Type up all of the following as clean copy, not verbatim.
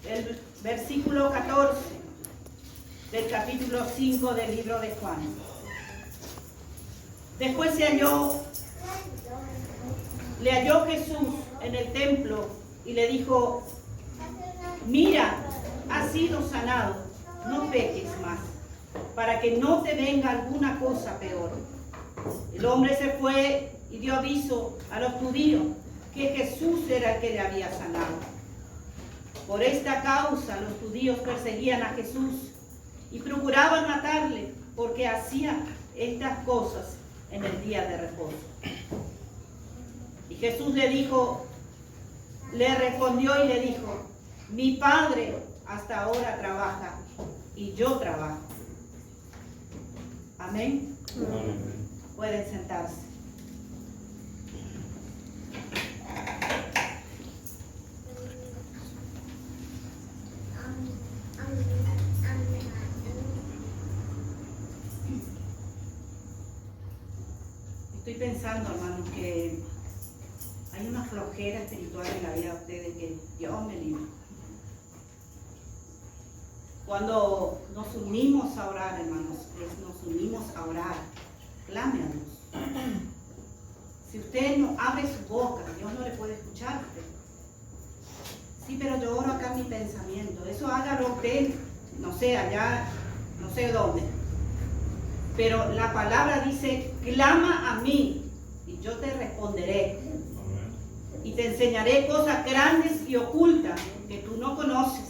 el versículo 14 del capítulo 5 del libro de Juan. Después le halló Jesús en el templo y le dijo: mira, has sido sanado, no peques más, para que no te venga alguna cosa peor. El hombre se fue y dio aviso a los judíos que Jesús era el que le había sanado. Por esta causa los judíos perseguían a Jesús y procuraban matarle, porque hacía estas cosas en el día de reposo. Y Jesús le respondió y le dijo: mi Padre hasta ahora trabaja y yo trabajo. Amén. Amén. Pueden sentarse. Estoy pensando, hermanos, que hay una flojera espiritual en la vida de ustedes que Dios me libre. Cuando nos unimos a orar, hermanos, nos unimos a orar, clame a Dios. Si usted no abre su boca, Dios no le puede escuchar a usted. Sí, pero yo oro acá en mi pensamiento. Eso hágalo usted, no sé, allá, no sé dónde. Pero la palabra dice: clama a mí y yo te responderé. Y te enseñaré cosas grandes y ocultas que tú no conoces.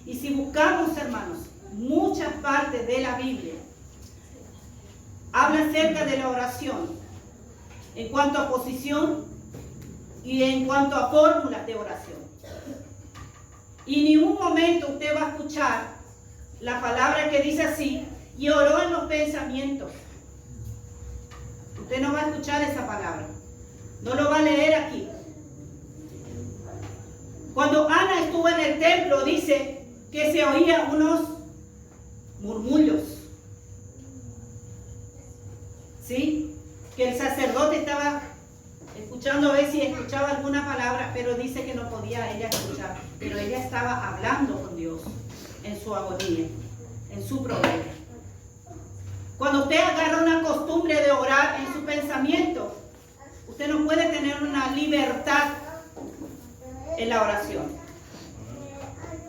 Y si buscamos, hermanos, muchas partes de la Biblia habla acerca de la oración en cuanto a posición y en cuanto a fórmulas de oración. Y en ningún momento usted va a escuchar la palabra que dice así: y oró en los pensamientos. Usted no va a escuchar esa palabra, no lo va a leer aquí. Cuando Ana estuvo en el templo, dice que se oían unos murmullos, ¿sí? Que el sacerdote estaba escuchando a ver si escuchaba alguna palabra, pero dice que no podía ella escuchar, pero ella estaba hablando con Dios en su agonía, en su problema. Cuando usted agarra una costumbre de orar en su pensamiento, usted no puede tener una libertad en la oración.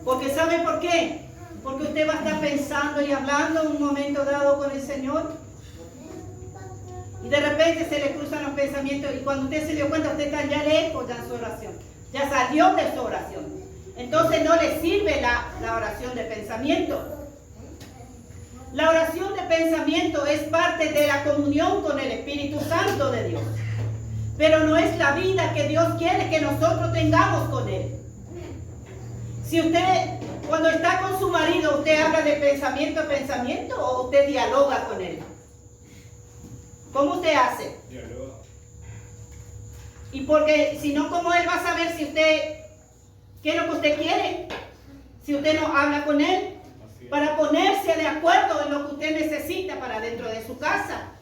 Porque ¿sabe por qué? Porque usted va a estar pensando y hablando en un momento dado con el Señor, y de repente se le cruzan los pensamientos, y cuando usted se dio cuenta, usted está ya lejos de su oración, ya salió de su oración. Entonces no le sirve la oración de pensamiento. La oración de pensamiento es parte de la comunión con el Espíritu Santo de Dios, pero no es la vida que Dios quiere que nosotros tengamos con Él. Si usted, cuando está con su marido, usted habla de pensamiento a pensamiento, o usted dialoga con él. ¿Cómo usted hace? Dialoga. Y porque si no, ¿cómo él va a saber si usted, qué es lo que usted quiere? Si usted no habla con él, para ponerse de acuerdo en lo que usted necesita para dentro de su casa.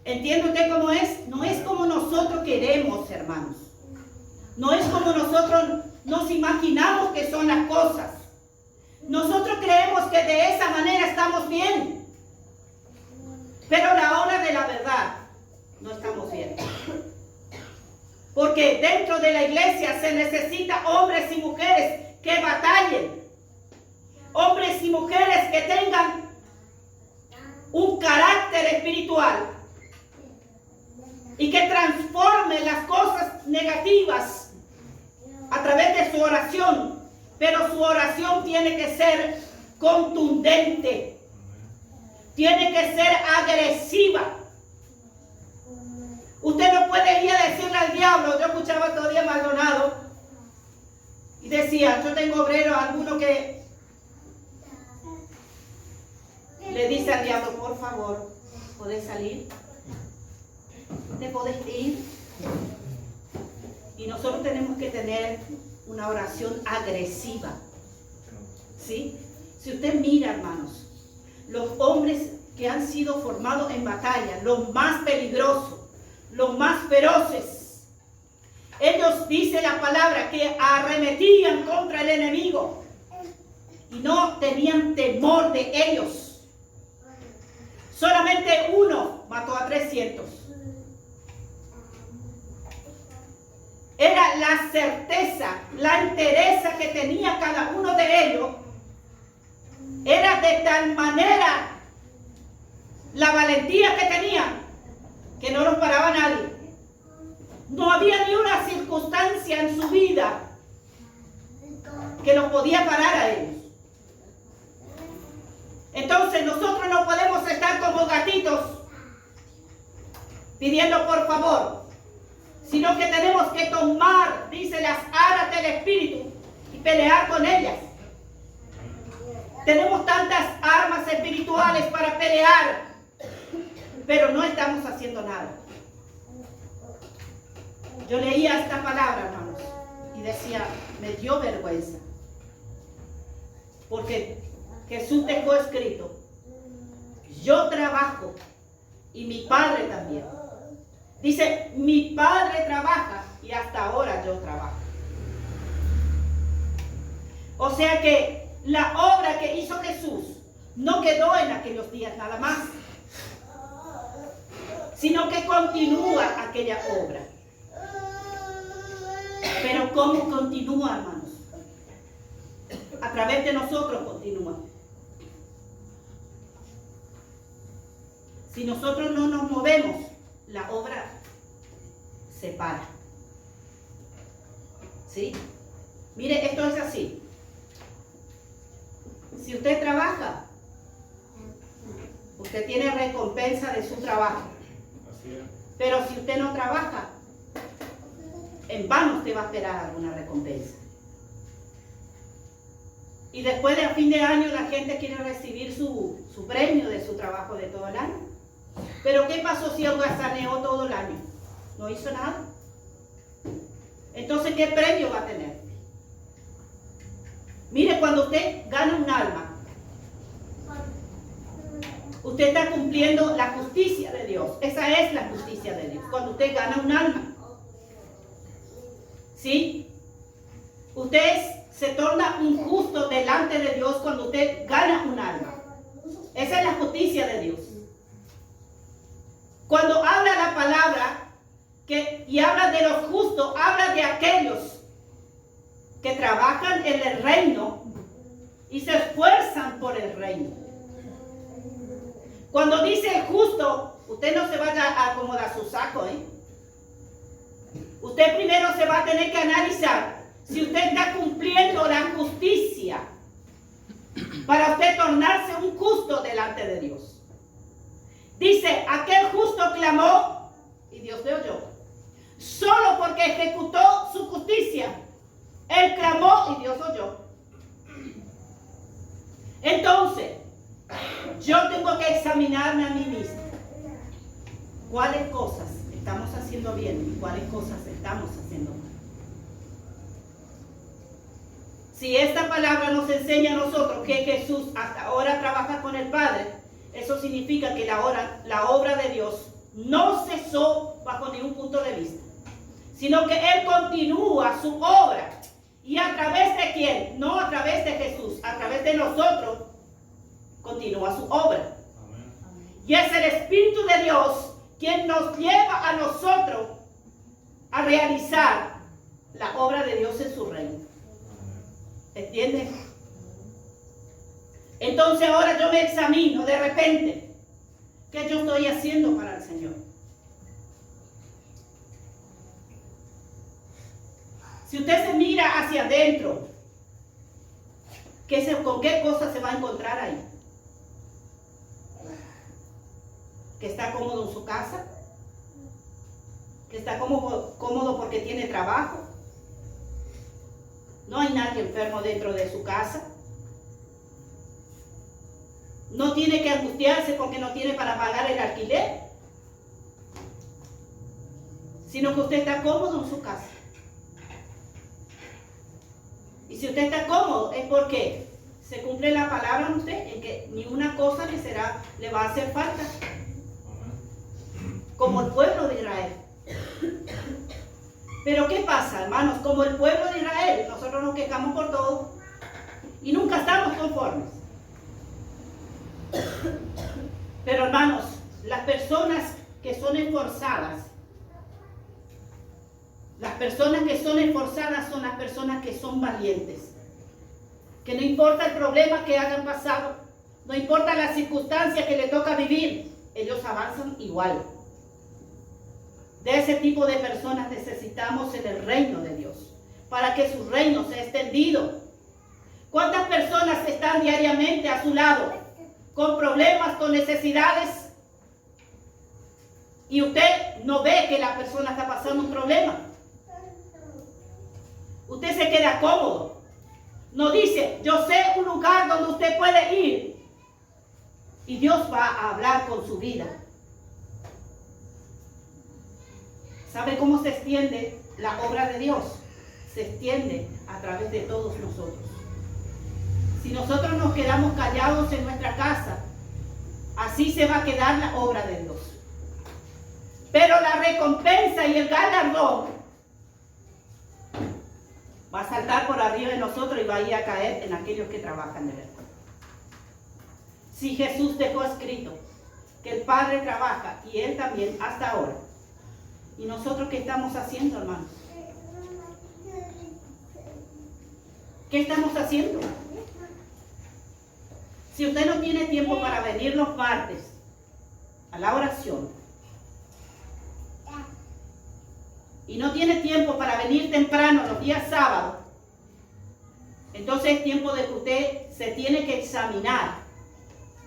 ¿Entiende usted cómo es? No es como nosotros queremos, hermanos. No es como nosotros nos imaginamos que son las cosas. Nosotros creemos que de esa manera estamos bien, pero a la hora de la verdad no estamos bien. Porque dentro de la iglesia se necesita hombres y mujeres que batallen, hombres y mujeres que tengan un carácter espiritual y que transformen las cosas negativas a través de su oración, pero su oración tiene que ser contundente, tiene que ser agresiva. Usted no puede ir a decirle al diablo. Yo escuchaba todavía Maldonado y decía, yo tengo obreros, alguno que le dice al diablo: por favor, ¿podés salir? ¿Te podés ir? Y nosotros tenemos que tener una oración agresiva, ¿sí? Si usted mira, hermanos, los hombres que han sido formados en batalla, los más peligrosos, los más feroces, Ellos, dice la palabra, que arremetían contra el enemigo y no tenían temor de ellos. Solamente uno mató a 300. Era la certeza, la entereza que tenía cada uno de ellos. Era de tal manera la valentía que tenían que no los paraba nadie. No había ni una circunstancia en su vida que los podía parar a ellos. Entonces nosotros no podemos estar como gatitos pidiendo por favor, sino que tenemos que tomar, dice, las alas del Espíritu y pelear con ellas. Tenemos tantas armas espirituales para pelear, pero no estamos haciendo nada. Yo leía esta palabra, hermanos, y decía, me dio vergüenza, porque Jesús dejó escrito, yo trabajo y mi Padre también. Dice, mi Padre trabaja y hasta ahora yo trabajo. O sea que la obra que hizo Jesús no quedó en aquellos días nada más, sino que continúa aquella obra. Pero ¿cómo continúa, hermanos? A través de nosotros continúa. Si nosotros no nos movemos, la obra se para. ¿Sí? Mire, esto es así. Si usted trabaja, usted tiene recompensa de su trabajo. Pero si usted no trabaja, en vano usted va a esperar alguna recompensa. Y después de a fin de año la gente quiere recibir su premio de su trabajo de todo el año. Pero ¿qué pasó si holgazaneó todo el año? No hizo nada. Entonces, ¿qué premio va a tener? Mire, cuando usted gana un alma, usted está cumpliendo la justicia de Dios. Esa es la justicia de Dios. Cuando usted gana un alma, ¿sí? Usted se torna un justo delante de Dios cuando usted gana un alma. Esa es la justicia de Dios. Cuando habla la palabra y habla de los justos, habla de aquellos que trabajan en el reino y se esfuerzan por el reino. Cuando dice el justo, usted no se vaya a acomodar su saco, ¿eh? Usted primero se va a tener que analizar si usted está cumpliendo la justicia para usted tornarse un justo delante de Dios. Dice, aquel justo clamó y Dios le oyó. Solo porque ejecutó su justicia, él clamó y Dios oyó. Entonces, yo tengo que examinarme a mí mismo. ¿Cuáles cosas estamos haciendo bien y cuáles cosas estamos haciendo mal? Si esta palabra nos enseña a nosotros que Jesús hasta ahora trabaja con el Padre, eso significa que la obra de Dios no cesó bajo ningún punto de vista, sino que Él continúa su obra. ¿Y a través de quién? No a través de Jesús, a través de nosotros continúa su obra. Amén. Y es el Espíritu de Dios quien nos lleva a nosotros a realizar la obra de Dios en su reino. ¿Entiendes? Entonces ahora yo me examino de repente. ¿Qué yo estoy haciendo para el Señor? Si usted se mira hacia adentro, ¿con qué cosa se va a encontrar ahí? ¿Que está cómodo en su casa? ¿Que está cómodo porque tiene trabajo? ¿No hay nadie enfermo dentro de su casa? ¿No tiene que angustiarse porque no tiene para pagar el alquiler? Sino que usted está cómodo en su casa. Y si usted está cómodo es porque se cumple la palabra en usted, en que ni una cosa le va a hacer falta. Como el pueblo de Israel. Pero ¿qué pasa, hermanos? Como el pueblo de Israel, nosotros nos quejamos por todo y nunca estamos conformes. Pero hermanos, las personas que son esforzadas, son las personas que son valientes. Que no importa el problema que hayan pasado, no importa la circunstancia que le toca vivir, ellos avanzan igual. De ese tipo de personas necesitamos en el reino de Dios, para que su reino sea extendido. ¿Cuántas personas están diariamente a su lado, con problemas, con necesidades? Y usted no ve que la persona está pasando un problema. Usted se queda cómodo. No dice, yo sé un lugar donde usted puede ir. Y Dios va a hablar con su vida. ¿Sabe cómo se extiende la obra de Dios? Se extiende a través de todos nosotros. Si nosotros nos quedamos callados en nuestra casa, así se va a quedar la obra de Dios. Pero la recompensa y el galardón va a saltar por arriba de nosotros y va a ir a caer en aquellos que trabajan de verdad. Si Jesús dejó escrito que el Padre trabaja y Él también hasta ahora, ¿y nosotros qué estamos haciendo, hermanos? ¿Qué estamos haciendo? Si usted no tiene tiempo para venir los martes a la oración y no tiene tiempo para venir temprano los días sábados, entonces es tiempo de que usted se tiene que examinar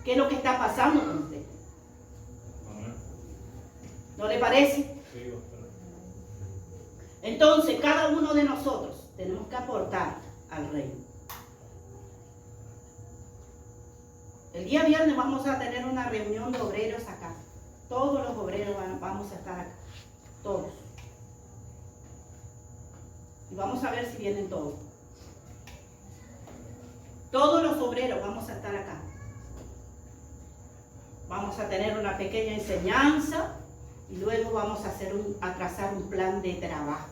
qué es lo que está pasando con usted. ¿No le parece? Entonces cada uno de nosotros tenemos que aportar al reino. El día viernes vamos a tener una reunión de obreros acá. Todos los obreros vamos a estar acá. Todos. Y vamos a ver si vienen todos. Todos los obreros vamos a estar acá. Vamos a tener una pequeña enseñanza y luego vamos a trazar un plan de trabajo.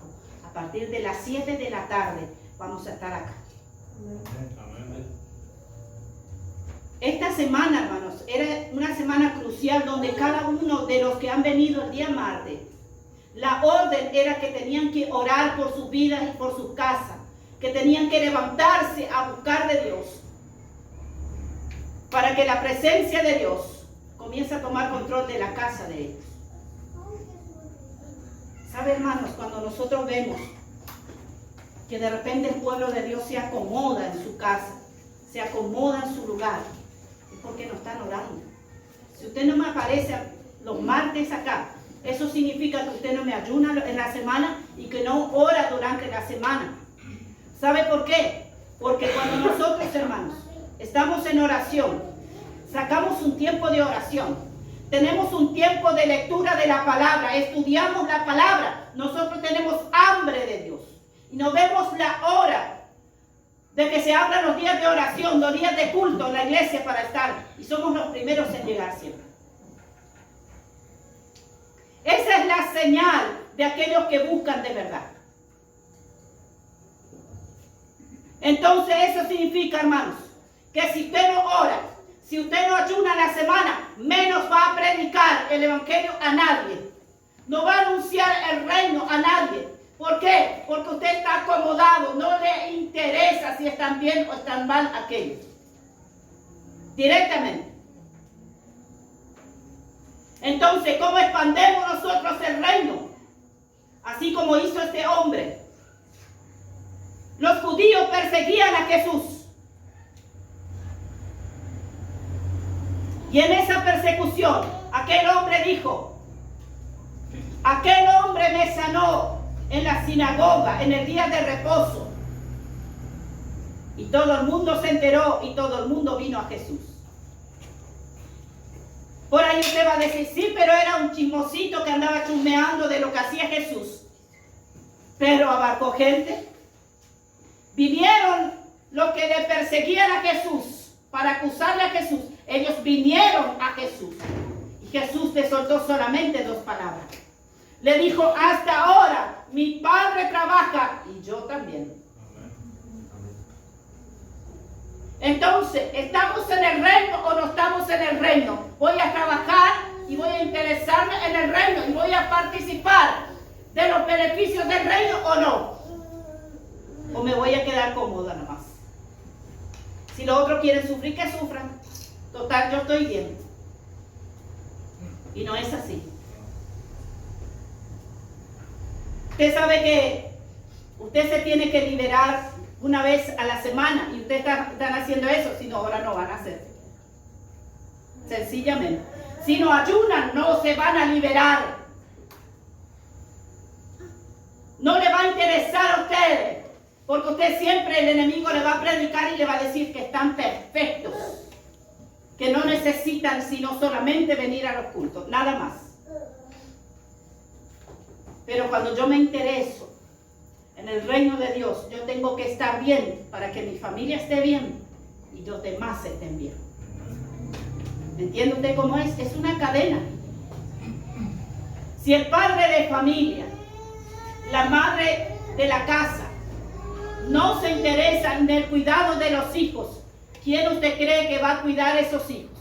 A partir de las 7 de la tarde vamos a estar acá. Esta semana, hermanos, era una semana crucial donde cada uno de los que han venido el día martes, la orden era que tenían que orar por sus vidas y por sus casas, que tenían que levantarse a buscar de Dios, para que la presencia de Dios comience a tomar control de la casa de ellos. ¿Sabe, hermanos? Cuando nosotros vemos que de repente el pueblo de Dios se acomoda en su casa, se acomoda en su lugar, es porque no están orando. Si usted no me aparece los martes acá, eso significa que usted no me ayuna en la semana y que no ora durante la semana. ¿Sabe por qué? Porque cuando nosotros, hermanos, estamos en oración, sacamos un tiempo de oración, tenemos un tiempo de lectura de la palabra, estudiamos la palabra, nosotros tenemos hambre de Dios. Y no vemos la hora de que se abran los días de oración, los días de culto en la iglesia para estar. Y somos los primeros en llegar siempre. Esa es la señal de aquellos que buscan de verdad. Entonces eso significa, hermanos, que si usted no ora, si usted no ayuna la semana, menos va a predicar el evangelio a nadie. No va a anunciar el reino a nadie. ¿Por qué? Porque usted está acomodado, no le interesa si están bien o están mal aquellos. Directamente. Entonces, ¿cómo expandemos nosotros el reino? Así como hizo este hombre. Los judíos perseguían a Jesús. Y en esa persecución, aquel hombre dijo, aquel hombre me sanó en la sinagoga, en el día de reposo. Y todo el mundo se enteró y todo el mundo vino a Jesús. Por ahí usted va a decir, sí, pero era un chismosito que andaba chusmeando de lo que hacía Jesús. Pero abarcó gente. Vinieron los que le perseguían a Jesús para acusarle a Jesús. Ellos vinieron a Jesús. Y Jesús le soltó solamente 2 palabras. Le dijo, hasta ahora mi Padre trabaja y yo también. Entonces, ¿estamos en el reino o no estamos en el reino? Voy a trabajar y voy a interesarme en el reino y voy a participar de los beneficios del reino o no. O me voy a quedar cómoda nomás. Si los otros quieren sufrir, que sufran. Total, yo estoy bien. Y no es así. Usted sabe que usted se tiene que liberar una vez a la semana y ustedes están haciendo eso, si no, ahora no van a hacer. Sencillamente. Si no ayunan, no se van a liberar. No le va a interesar a ustedes, porque usted siempre, el enemigo le va a predicar y le va a decir que están perfectos, que no necesitan sino solamente venir a los cultos, nada más. Pero cuando yo me intereso en el reino de Dios, yo tengo que estar bien para que mi familia esté bien y los demás estén bien. ¿Entiende usted cómo es? Es una cadena. Si el padre de familia, la madre de la casa, no se interesa en el cuidado de los hijos, ¿quién usted cree que va a cuidar a esos hijos?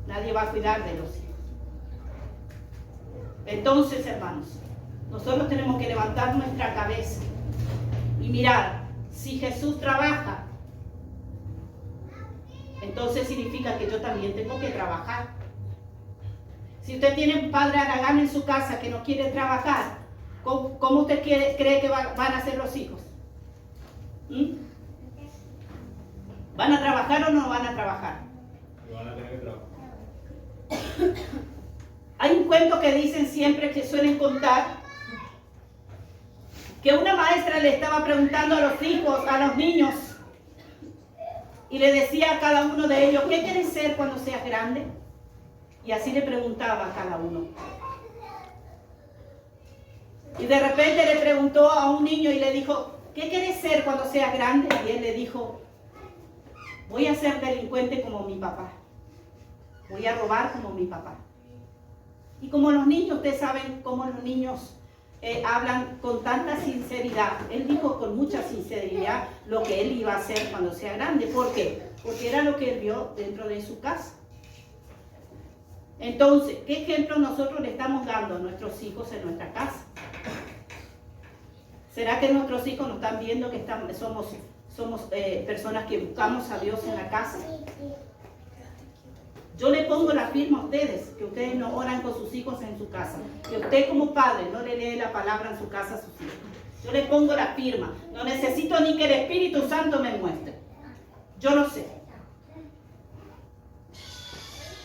Nadie va a cuidar de los hijos. Entonces, hermanos, nosotros tenemos que levantar nuestra cabeza y mirar, si Jesús trabaja, entonces significa que yo también tengo que trabajar. Si usted tiene un padre haragán en su casa que no quiere trabajar, ¿cómo usted cree que van a ser los hijos? ¿Van a trabajar o no van a trabajar? Van a tener que trabajar. Hay un cuento que dicen siempre, que suelen contar, que una maestra le estaba preguntando a los hijos, a los niños, y le decía a cada uno de ellos, ¿qué quieres ser cuando seas grande? Y así le preguntaba a cada uno. Y de repente le preguntó a un niño y le dijo, ¿qué quieres ser cuando seas grande? Y él le dijo, voy a ser delincuente como mi papá. Voy a robar como mi papá. Y como los niños, ustedes saben cómo los niños hablan con tanta sinceridad. Él dijo con mucha sinceridad lo que él iba a hacer cuando sea grande. ¿Por qué? Porque era lo que él vio dentro de su casa. Entonces, ¿qué ejemplo nosotros le estamos dando a nuestros hijos en nuestra casa? ¿Será que nuestros hijos nos están viendo que somos personas que buscamos a Dios en la casa? Yo le pongo la firma a ustedes, que ustedes no oran con sus hijos en su casa, que usted como padre no le lee la palabra en su casa a sus hijos. Yo le pongo la firma, no necesito ni que el Espíritu Santo me muestre. Yo lo sé.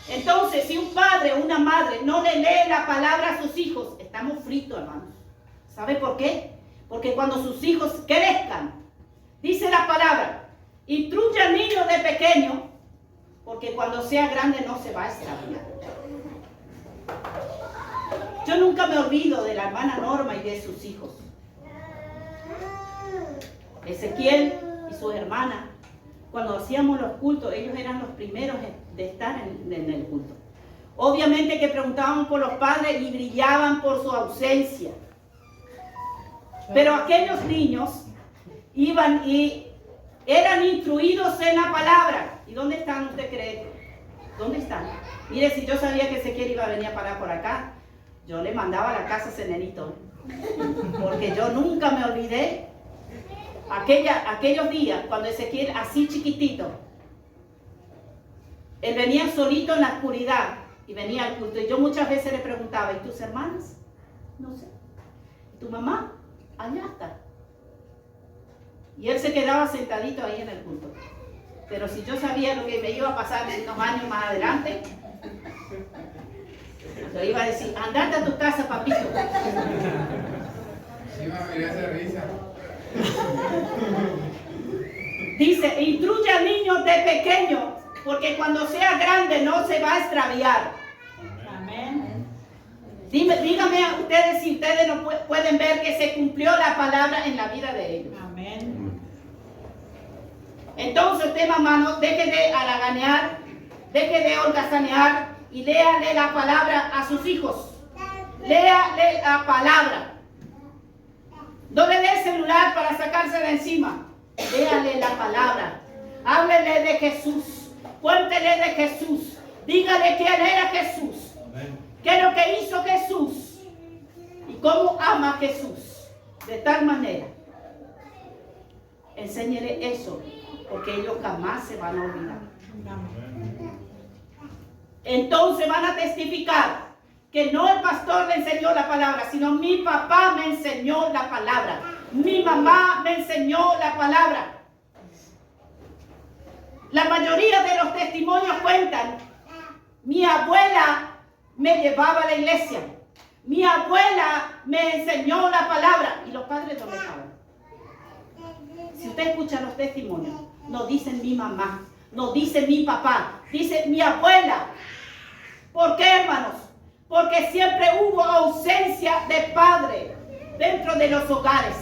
Entonces, si un padre o una madre no le lee la palabra a sus hijos, estamos fritos, hermanos. ¿Sabe por qué? Porque cuando sus hijos crezcan, dice la palabra, instruye al niño de pequeño, porque cuando sea grande no se va a extraviar. Yo nunca me olvido de la hermana Norma y de sus hijos. Ezequiel y su hermana, cuando hacíamos los cultos, ellos eran los primeros de estar en el culto. Obviamente que preguntaban por los padres y brillaban por su ausencia. Pero aquellos niños iban y eran instruidos en la palabra. ¿Y dónde están, usted cree? ¿Dónde están? Mire, si yo sabía que Ezequiel iba a venir a parar por acá, yo le mandaba a la casa a ese nenito. Porque yo nunca me olvidé aquellos días cuando Ezequiel, así chiquitito, él venía solito en la oscuridad y venía al culto. Y yo muchas veces le preguntaba, ¿y tus hermanas? No sé. ¿Y tu mamá? Allá está. Y él se quedaba sentadito ahí en el culto. Pero si yo sabía lo que me iba a pasar unos años más adelante, yo iba a decir, andate a tu casa, papito. Sí, me hace risa. Dice, instruye al niño de pequeño, porque cuando sea grande no se va a extraviar. Amén. Dígame a ustedes si ustedes no pueden ver que se cumplió la palabra en la vida de ellos. Amén. Entonces usted, mamá, no deje de haraganear, deje de holgazanear y léale la palabra a sus hijos. Lea la palabra. No le dé el celular para sacarse de encima. Léale la palabra. Háblele de Jesús. Cuéntele de Jesús. Dígale quién era Jesús. ¿Qué es lo que hizo Jesús? ¿Y cómo ama a Jesús? De tal manera. Enséñele eso, porque ellos jamás se van a olvidar. Entonces van a testificar que no el pastor le enseñó la palabra, sino mi papá me enseñó la palabra. Mi mamá me enseñó la palabra. La mayoría de los testimonios cuentan, mi abuela me llevaba a la iglesia. Mi abuela me enseñó la palabra. ¿Y los padres dónde estaban? Si usted escucha los testimonios, no dicen mi mamá, no dicen mi papá, dice mi abuela. ¿Por qué, hermanos? Porque siempre hubo ausencia de padre dentro de los hogares.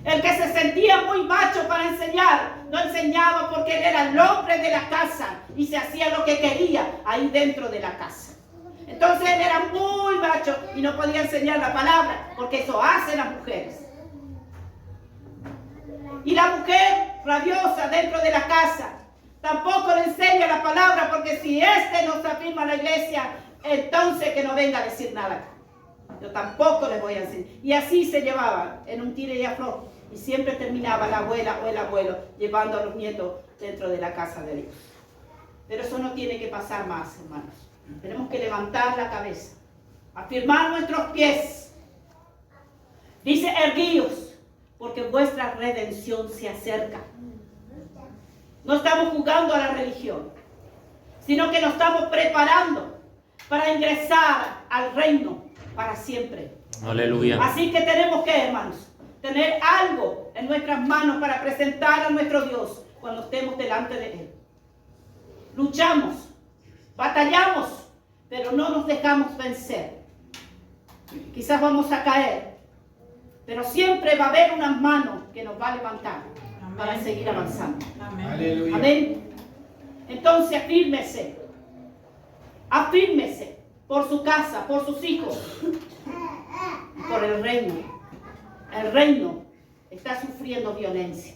El que se sentía muy macho para enseñar, no enseñaba porque él era el hombre de la casa y se hacía lo que quería ahí dentro de la casa. Entonces él era muy macho y no podía enseñar la palabra, porque eso hacen las mujeres. Y la mujer rabiosa dentro de la casa tampoco le enseña la palabra, porque si no se afirma la iglesia, entonces que no venga a decir nada acá. Yo tampoco les voy a enseñar. Y así se llevaban en un tire y afloje. Y siempre terminaba la abuela o el abuelo llevando a los nietos dentro de la casa de Dios. Pero eso no tiene que pasar más, hermanos. Tenemos que levantar la cabeza, afirmar nuestros pies. Dice, erguíos, porque vuestra redención se acerca. No estamos jugando a la religión, sino que nos estamos preparando para ingresar al reino para siempre. Aleluya. Así que tenemos que, hermanos, tener algo en nuestras manos para presentar a nuestro Dios cuando estemos delante de Él. Luchamos, batallamos, pero no nos dejamos vencer. Quizás vamos a caer, pero siempre va a haber una mano que nos va a levantar. Amén. Para seguir avanzando. Amén. Aleluya. Amén. Entonces afírmese. Afírmese por su casa, por sus hijos, por el reino. El reino está sufriendo violencia.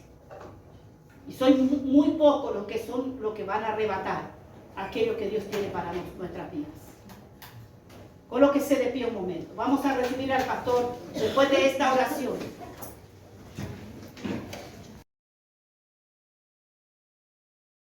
Y son muy pocos los que van a arrebatar aquello que Dios tiene para nuestras vidas. Colóquese de pie un momento. Vamos a recibir al pastor después de esta oración.